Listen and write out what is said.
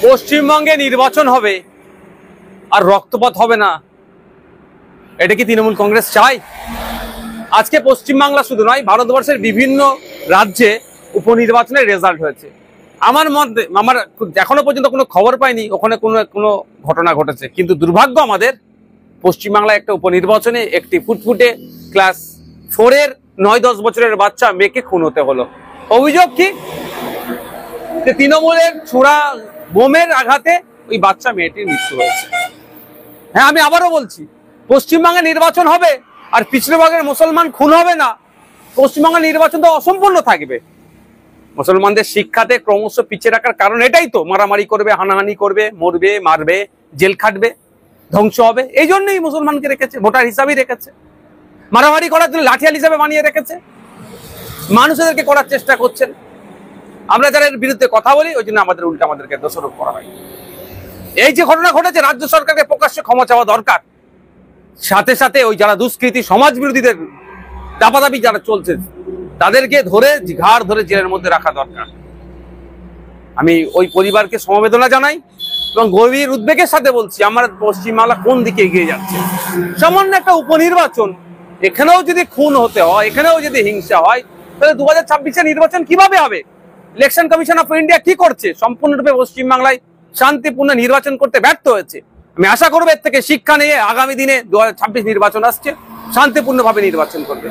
পশ্চিমবঙ্গে নির্বাচন হবে আর রক্তপাত হবে না, এটা কি তৃণমূল কংগ্রেস চায়? আজকে পশ্চিমবাংলা শুধু নয়, ভারতবর্ষের বিভিন্ন রাজ্যে উপনির্বাচনের রেজাল্ট হয়েছে। আমার এখনো পর্যন্ত কোনো খবর পাইনি ওখানে কোনো ঘটনা ঘটেছে, কিন্তু দুর্ভাগ্য আমাদের পশ্চিমবাংলায় একটা উপনির্বাচনে একটি ফুটফুটে ক্লাস 4-এর 9-10 বছরের বাচ্চা মেয়েকে খুন হতে হলো। অভিযোগ কি? যে তৃণমূলের ছোড়া বোমের আঘাতে ওই বাচ্চা মেয়েটির মৃত্যু হয়েছে। হ্যাঁ, আমি আবারও বলছি, পশ্চিমবঙ্গে নির্বাচন হবে আর পিছড়েভাগের মুসলমান খুন হবে না, পশ্চিমবঙ্গের নির্বাচন তো অসম্পূর্ণ থাকবে। মুসলমানদের শিক্ষাতে ক্রমশ পিছিয়ে রাখার কারণ এটাই তো, মারামারি করবে, হানাহানি করবে, মরবে, মারবে, জেল খাটবে, ধ্বংস হবে। এই জন্যই মুসলমানকে রেখেছে, ভোটার হিসাবেই রেখেছে। মারামারি করার জন্য লাঠিয়াল হিসাবে বানিয়ে রেখেছে, মানুষদেরকে করার চেষ্টা করছেন। আমরা যারা এর বিরুদ্ধে কথা বলি ওই জন্য আমাদেরকে দোষারোপ করা হয়। এই যে ঘটনা ঘটেছে, রাজ্য সরকারকে প্রকাশ্যে ক্ষমা চাওয়া দরকার। সাথে সাথে ওই যারা দুষ্কৃতী সমাজ বিরোধীদের দাপাদাপি যারা চলছে তাদেরকে ঘাড় ধরে জেলের মধ্যে রাখা দরকার। আমি ওই পরিবারকে সমবেদনা জানাই এবং গভীর উদ্বেগের সাথে বলছি, আমার পশ্চিমবাংলা কোন দিকে এগিয়ে যাচ্ছে। সামান্য একটা উপনির্বাচন, এখানেও যদি খুন হতে হয়, এখানেও যদি হিংসা হয়, তাহলে 2026-এর নির্বাচন কিভাবে হবে? ইলেকশন কমিশন অফ ইন্ডিয়া কি করছে? সম্পূর্ণরূপে পশ্চিমবাংলায় শান্তিপূর্ণ নির্বাচন করতে ব্যর্থ হয়েছে। আমি আশা করবো এর থেকে শিক্ষা নিয়ে আগামী দিনে 2026 নির্বাচন আসছে, শান্তিপূর্ণভাবে নির্বাচন করবে।